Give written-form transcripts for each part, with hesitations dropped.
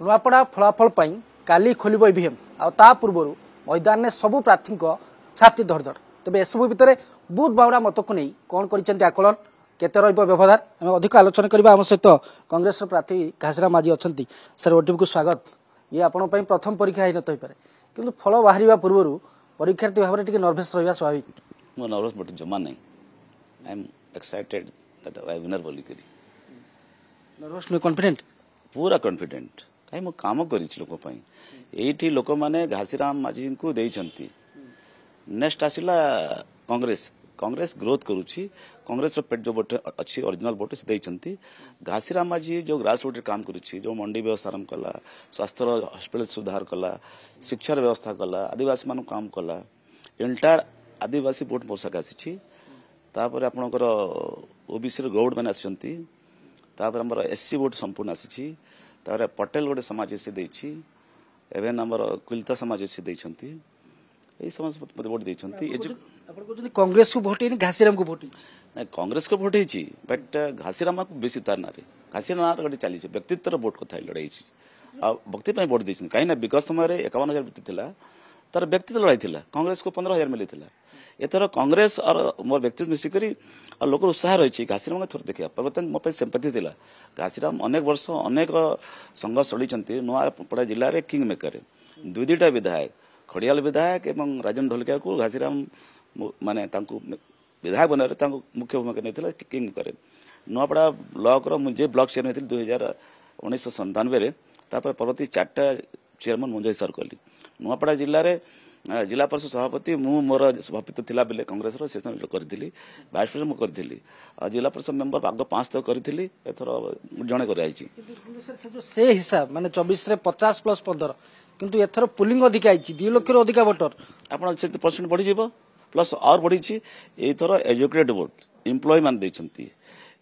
नुआपड़ा फलाफल काली खोल ईवीएम आ पूर्व मैदान में सबू प्रार्थी छाती धड़धड़ तेज एसबू भितर बुथ बाउड़ा मत को नहीं कौन कर आकलन केते व्यवधान आम अधिक आलोचना करवा आम सहित कांग्रेस प्रार्थी घासराम माझी अच्छा सर ओटीवी को स्वागत। ये आपण प्रथम परीक्षा ही नई पारे कि फल बाहर पूर्व परीक्षार्थी भाव में नर्भस रहा स्वाभाविक। मो नर्भस बट जमा नहीं I am excited that I winner बोली करी नर्भस नु कॉन्फिडेंट पूरा कॉन्फिडेंट कहीं मो काम करिछि लोक पई एठी लोक माने घासीराम माझी को देइछंती नेक्स्ट आसिला कांग्रेस कांग्रेस ग्रोथ करूछि कांग्रेस रो पेट जो वोट अच्छी ओरिजिनल वोट से देइछंती घासीराम माझी जो ग्रास रूट काम करूछि जो मंडी व्यवस्था आरंभ कला स्वास्थ्य हॉस्पिटल सुधार कला शिक्षा व्यवस्था कला आदिवासी मान काम कला एंटायर आदिवासी वोट मोर सका आसी तापर आपनकर ओबीसी रो गौड माने आछंती तापर हमर एससी वोट संपूर्ण आसी तापर पटेल गोटे समाज से देछि एवं हमर कुलता समाज से देछंती ए समाज मते वोट देछंती ए जो आपण कहते कांग्रेस को वोट नहीं घासीराम को वोट नहीं कांग्रेस को वोट है बट घासीराम को बेसी तार ना घासीराम गोटे चली व्यक्तित्व वोट कथा लड़ाई भक्ति वोट देछन कहीं ना विगत समय 51,000 वोट थिला तार व्यक्तित्व लड़ाई थिला कांग्रेस को 15,000 मिली थिला एथर कांग्रेस और मोर व्यक्तित्व मिसिकरी और लोक उत्साह रही घासीराम थोड़े देखा प्रवर्तन मो सिंपैथी थिला घासीराम अनेक वर्ष अनेक संघर्ष लड़ी नुआपड़ा जिले में किंग मेकर दुईटा विधायक खड़ियाल विधायक एवं राजन ढोलकिया को घासीराम माने विधायक बनने मुख्य भूमिका नहीं किंग करे नुआपड़ा ब्लॉक मुझे ब्लॉक चेयरमैन 1997 परवर्ती 4टा चेयरमैन मुझे सर कली नुआपड़ा जिले में जिला परिषद सभापति मु मोर सभापति थिला बेले कांग्रेस रो सेशन करी वाइस प्रेसिडेंट करथिली जिला परिषद मेंबर आग 5 तक करी एथर जणे कर से हिसाब माने 24 रे 50 प्लस 15 किंतु एथर पुलिंग अधिक आइछि 2 लाख रो अधिक वोटर आपण से परसेंट बढ़ी जीवो प्लस और बढ़ी एथर एजुकेटेड वोट एम्प्लॉय मान देछंती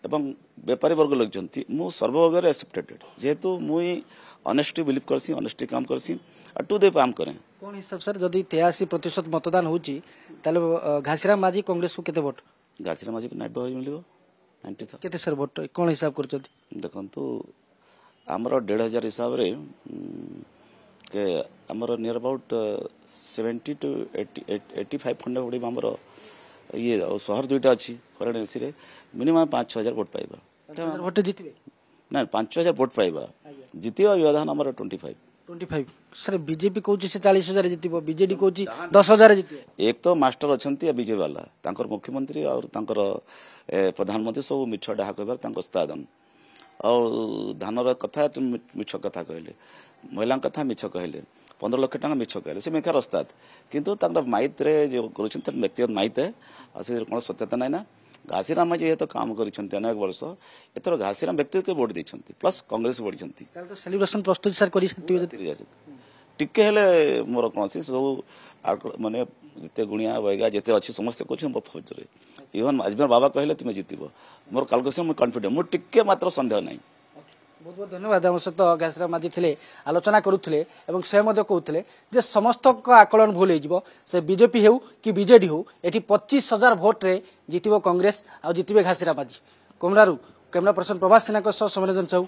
एवं व्यापारी वर्ग लगछंती मु सर्ववर्ग एक्सेप्टेड जेहेतु मुई ऑनेस्टी बिलीव करसी ऑनेस्टी काम करसी और टू दे काम करें कौन हिसाब सर जदि 83% मतदान होची ताले घासीराम माझी कांग्रेस को केते वोट घासीराम माझी को 90 मिलिबो 90 केते सर वोट कौन हिसाब करछथि देखंतु हमरो 1,500 हिसाब रे के हमरो नियर अबाउट 70 टू 85 खंड उडी हमरो ये शहर दुईटा अछि खरडेसी रे मिनिमम 5,000 वोट पाइबा वोट जीतबे ना 5,000 वोट पाइबा जीतिबा व्यवधान हमरो 25 सर बीजेपी कहूँ से 40,000 जीतबो बीजेडी कहूँ 10,000 जीतबो एक तो मास्टर अच्छा बीजेपी वाला तांकर मुख्यमंत्री और तांकर प्रधानमंत्री सब मिछ डाहा कहबार स्तादन और धानर कथा मिछ कथा कहले महिला कथा मिछ कहले 15 लाख टका मिछ कहले से मेकार अस्ताद किंतु तांकर माइत रे जो करूछन व्यक्तिगत माइत है आ से कोन सत्यता नै ना घासीराम जी तो काम करिसंती अनेक वर्ष एतर घासीराम व्यक्ति के वोट देछंती प्लस कांग्रेस बढ़िसंती ताल तो सेलिब्रेशन प्रस्तुत सर करिसंती टिके हेले मोर कोनसी सब माने जते गुणिया वैगा जते अछि समस्त कोछ हम फौज रे इवन अजमेर बाबा कहले तुमे जीतिबो मोर कैलकुलेशन मो कॉन्फिडेंट मो टिके मात्र संदेह नै। बहुत बहुत धन्यवाद आम सहित घासीराम माझी थे आलोचना करुले और से कहते जे समस्त आकलन भूल हो से बीजेपी हो कि बीजेडी हो ये 25,000 भोट रे जीतबो कांग्रेस आ जीतबे घासीराम माझी। कोमरारू कैमरा पर्सन प्रभास सिन्हा सह सोमरंजन साहू।